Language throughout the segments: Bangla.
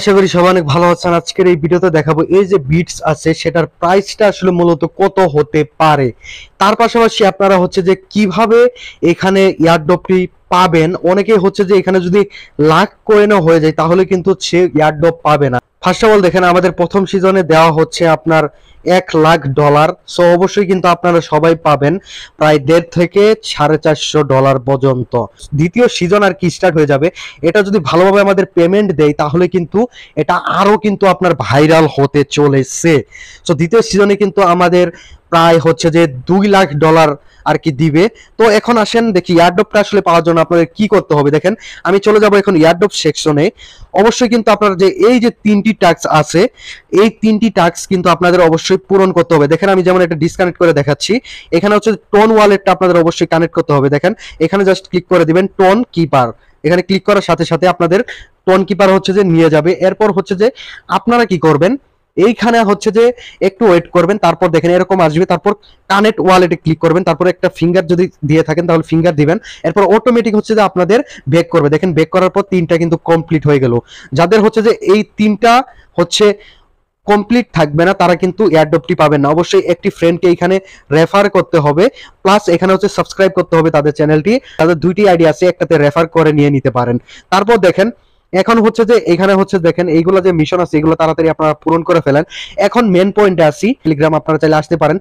আশা করি সবাই অনেক ভালো আছেন। আজকের এই ভিডিওতে দেখাবো এই যে বিটস আছে সেটার প্রাইসটা আসলে মূলত কত হতে পারে, তার পাশাপাশি আপনারা হচ্ছে যে কিভাবে এখানে ইয়ারড্রপটি পাবেন। অনেকেই হচ্ছে যে এখানে যদি লাখ কয়েনও হয়ে যায় তাহলে কিন্তু সে ইয়ারড্রপ পাবে না। ফার্স্ট অফ অল দেখেন আমাদের প্রথম সিজনে দেওয়া হচ্ছে আপনার $1,00,000। সো অবশ্যই কিন্তু আপনারা সবাই পাবেন প্রায় $1.5 থেকে $450 পর্যন্ত। দ্বিতীয় সিজন আর কি স্টার্ট হয়ে যাবে, এটা যদি ভালোভাবে আমাদের পেমেন্ট দেয় তাহলে কিন্তু এটা আরো কিন্তু আপনার ভাইরাল হতে চলেছে। সো দ্বিতীয় সিজনে কিন্তু আমাদের প্রায় হচ্ছে যে $2,00,000 আর কি দিবে। তো এখন আসেন দেখি ইয়ারড্রপটা আসলে পাওয়ার জন্য আপনাদের কি করতে হবে। দেখেন আমি চলে যাব এখন ইয়ারড্রপ সেকশনে। অবশ্যই কিন্তু আপনারা যে এই যে 3টি টাস্ক আছে, এই 3টি টাস্ক কিন্তু আপনাদের অবশ্যই পূরণ করতে হবে। দেখেন আমি যেমন এটা ডিসকানেক্ট করে দেখাচ্ছি। এখানে হচ্ছে টোন ওয়ালেটটা আপনাদের অবশ্যই কানেক্ট করতে হবে। দেখেন এখানে জাস্ট ক্লিক করে দিবেন টোন কিপার। এখানে ক্লিক করার সাথে সাথে আপনাদের টোন কিপার হচ্ছে যে নিয়ে যাবে। এরপর হচ্ছে যে আপনারা কি করবেন, এইখানে হচ্ছে যে একটু ওয়েট করবেন, তারপর দেখেন এরকম আসবে, তারপর কানেক্ট ওয়ালেটে ক্লিক করবেন, তারপর একটা ফিঙ্গার যদি দিয়ে থাকেন তাহলে ফিঙ্গার দিবেন। এরপর অটোমেটিক হচ্ছে যে আপনাদের বেক করবে। দেখেন বেক করার পর 3টা কিন্তু কমপ্লিট হয়ে গেল। যাদের হচ্ছে যে এই 3টা হচ্ছে কমপ্লিট থাকবে না তারা কিন্তু এয়ারড্রপটি পাবেন না। অবশ্যই একটি ফ্রেন্ডকে এখানে রেফার করতে হবে, প্লাস এখানে হচ্ছে সাবস্ক্রাইব করতে হবে তাদের চ্যানেলটি। তাদের 2টি আইডি আছে, একটাতে রেফার করে নিয়ে নিতে পারেন। তারপর দেখেন এখন হচ্ছে যে এখানে হচ্ছে দেখেন এইগুলো যে মিশন আছে এগুলো তাড়াতাড়ি আপনারা পূরণ করে ফেলেন। এখন মেন পয়েন্টে আসি, টেলিগ্রাম আপনারা চাইলে আসতে পারেন।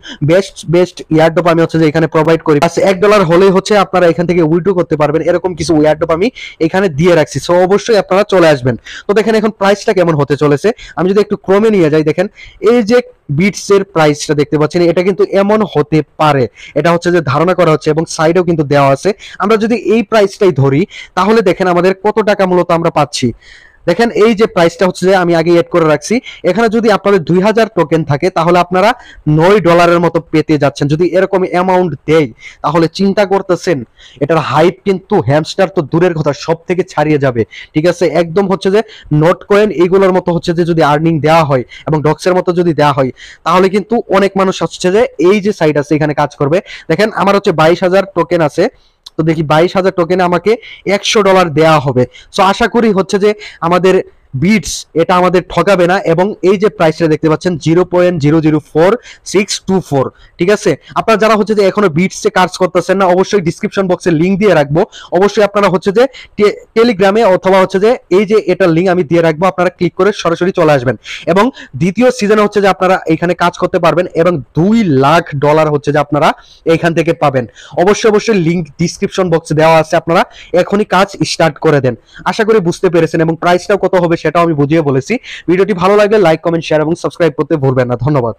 বেস্ট ইয়ারড্রপ আমি হচ্ছে যে এখানে প্রোভাইড করি। আচ্ছা $1 হলেই হচ্ছে আপনারা এখান থেকে উইথড্র করতে পারবেন, এরকম কিছু ইয়ারড্রপ আমি এখানে দিয়ে রাখছি। সো অবশ্যই আপনারা চলে আসবেন। তো দেখেন এখন প্রাইসটা কেমন হতে চলেছে। আমি যদি একটু ক্রমে নিয়ে যাই, দেখেন এই যে বিটস এর প্রাইসটা দেখতে পাচ্ছেন, এটা কিন্তু এমন হতে পারে, এটা হচ্ছে যে ধারণা করা হচ্ছে এবং সাইডেও কিন্তু দেওয়া আছে। আমরা যদি এই প্রাইসটাই ধরি তাহলে দেখেন আমাদের কত টাকা মূলত আমরা পাচ্ছি। দেখেন এই যে প্রাইসটা হচ্ছে যে আমি আগে এড করে রাখছি, এখানে যদি আপনাদের 2000 টোকেন থাকে তাহলে আপনারা $9 মতো পেতে যাচ্ছেন। যদি এরকম অ্যামাউন্ট দেয় তাহলে চিন্তা করতেছেন এটার হাইপ কিন্তু হ্যামস্টার তো দূরের কথা সব থেকে ছাড়িয়ে যাবে। ঠিক আছে, একদম হচ্ছে যে নোট কয়েন এইগুলোর মতো হচ্ছে যে যদি আর্নিং দেওয়া হয় এবং ডক্সের মতো যদি দেওয়া হয় তাহলে কিন্তু অনেক মানুষ হচ্ছে যে এই যে সাইট আছে এখানে কাজ করবে। দেখেন আমার হচ্ছে 22,000 টোকেন আছে। তো দেখি 22,000 টোকেনে আমাকে $100 দেওয়া হবে। সো আশা করি হচ্ছে যে আমাদের বিটস এটা আমাদের ঠকাবে না। এবং এই যে প্রাইসটা দেখতে পাচ্ছেন 0.004624। ঠিক আছে, আপনারা যারা হচ্ছে যে এখনো বিটসে কাজ করতেছেন না অবশ্যই ডিসক্রিপশন বক্সে লিংক দিয়ে রাখবো। অবশ্যই আপনারা হচ্ছে যে টেলিগ্রামে অথবা হচ্ছে যে এই যে এটার লিংক আমি দিয়ে রাখবো, আপনারা ক্লিক করে সরাসরি চলে আসবেন। এবং দ্বিতীয় সিজনে হচ্ছে যে আপনারা এখানে কাজ করতে পারবেন এবং $2,00,000 হচ্ছে যে আপনারা এইখান থেকে পাবেন। অবশ্যই লিংক ডিসক্রিপশন বক্সে দেওয়া আছে, আপনারা এখনই কাজ স্টার্ট করে দেন। আশা করি বুঝতে পেরেছেন এবং প্রাইসটাও কত হবে সেটাও আমি বুঝিয়ে বলেছি। ভিডিওটি ভালো লাগলে লাইক, কমেন্ট, শেয়ার এবং সাবস্ক্রাইব করতে ভুলবেন না। ধন্যবাদ।